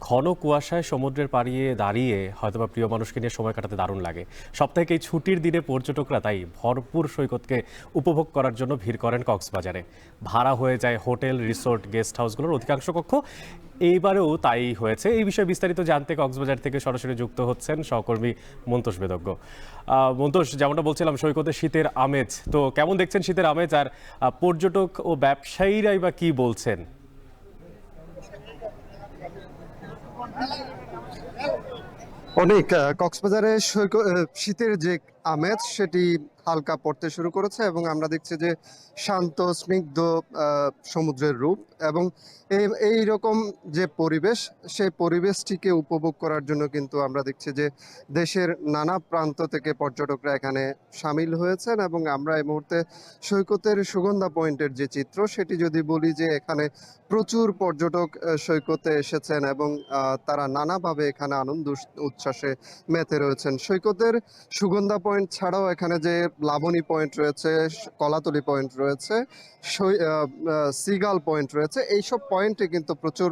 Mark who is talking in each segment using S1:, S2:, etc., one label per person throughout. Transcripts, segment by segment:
S1: ঘন কুয়াশায় সমুদ্রের পাড়িয়ে দাঁড়িয়ে হয়তোবা প্রিয় মানুষকে নিয়ে সময় কাটাতে দারুণ লাগে। সপ্তাহে এই ছুটির দিনে পর্যটকরা তাই ভরপুর সৈকতকে উপভোগ করার জন্য ভিড় করেন কক্সবাজারে। ভাড়া হয়ে যায় হোটেল, রিসোর্ট, গেস্ট হাউসগুলোর অধিকাংশ কক্ষ। এইবারেও তাই হয়েছে। এই বিষয়ে বিস্তারিত জানতে কক্সবাজার থেকে সরাসরি যুক্ত হচ্ছেন সহকর্মী মন্তোষ বেদজ্ঞ। মন্তোষ, যেমনটা বলছিলাম, সৈকতে শীতের আমেজ। তো কেমন দেখছেন শীতের আমেজ, আর পর্যটক ও ব্যবসায়ীরাই বা কি বলছেন?
S2: অনেক কক্সবাজারে শীতের যে আমেজ সেটি হালকা পড়তে শুরু করেছে এবং আমরা দেখছি যে শান্ত স্নিগ্ধ সমুদ্রের রূপ এবং এই রকম যে পরিবেশ, সেই পরিবেশটিকে উপভোগ করার জন্য কিন্তু আমরা দেখছি যে দেশের নানা প্রান্ত থেকে পর্যটকরা এখানে সামিল হয়েছেন। এবং আমরা এই মুহূর্তে সৈকতের সুগন্ধা পয়েন্টের যে চিত্র, সেটি যদি বলি যে এখানে প্রচুর পর্যটক সৈকতে এসেছেন এবং তারা নানাভাবে এখানে আনন্দ উচ্ছ্বাসে মেতে রয়েছেন। সৈকতের সুগন্ধা পয়েন্ট ছাড়াও এখানে যে লাবণী পয়েন্ট রয়েছে, কলাতলি পয়েন্ট রয়েছে, সিগাল পয়েন্ট রয়েছে, এইসব পয়েন্টে কিন্তু প্রচুর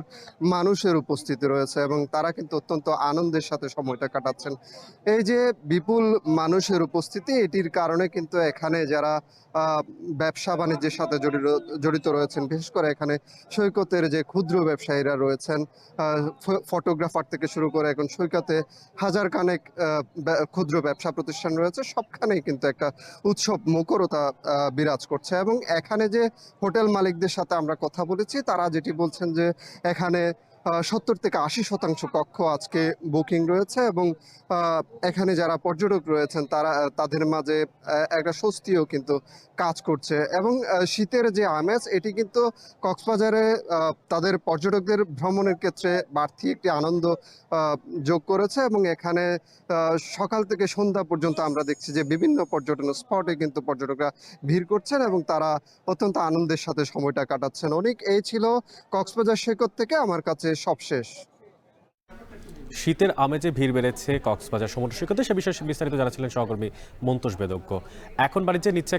S2: মানুষের উপস্থিতি রয়েছে এবং তারা কিন্তু অত্যন্ত আনন্দের সাথে সময়টা কাটাচ্ছেন। এই যে বিপুল মানুষের উপস্থিতি, এটির কারণে কিন্তু এখানে যারা ব্যবসা বাণিজ্যের সাথে জড়িত রয়েছেন, বিশেষ করে এখানে সৈকতের যে ক্ষুদ্র ব্যবসায়ীরা রয়েছেন, ফটোগ্রাফার থেকে শুরু করে এখন সৈকতে হাজার খানেক ক্ষুদ্র ব্যবসা প্রতিষ্ঠান রয়েছে, সবখানেই কিন্তু একটা উৎসব মুখরতা বিরাজ করছে। এবং এখানে যে হোটেল মালিকদের সাথে আমরা কথা বলেছি, তারা যেটি বলছেন যে এখানে 70 থেকে 80% কক্ষ আজকে বুকিং রয়েছে এবং এখানে যারা পর্যটক রয়েছেন তাদের মাঝে একটা স্বস্তিও কিন্তু কাজ করছে। এবং শীতের যে আমেজ, এটি কিন্তু কক্সবাজারে তাদের পর্যটকদের ভ্রমণের ক্ষেত্রে বাড়তি একটি আনন্দ যোগ করেছে। এবং এখানে সকাল থেকে সন্ধ্যা পর্যন্ত আমরা দেখছি যে বিভিন্ন পর্যটন স্পটে কিন্তু পর্যটকরা ভিড় করছেন এবং তারা অত্যন্ত আনন্দের সাথে সময়টা কাটাচ্ছেন। অনেক এই ছিল কক্সবাজার সৈকত থেকে আমার কাছে সবশেষ।
S1: শীতের আমেজে ভিড় বেড়েছে কক্সবাজার সমুদ্র সৈকতে, সে বিষয়ে বিস্তারিত জানাচ্ছিলেন সহকর্মী মন্তোষ বেদজ্ঞ। এখন বাণিজ্যে নিচ্ছে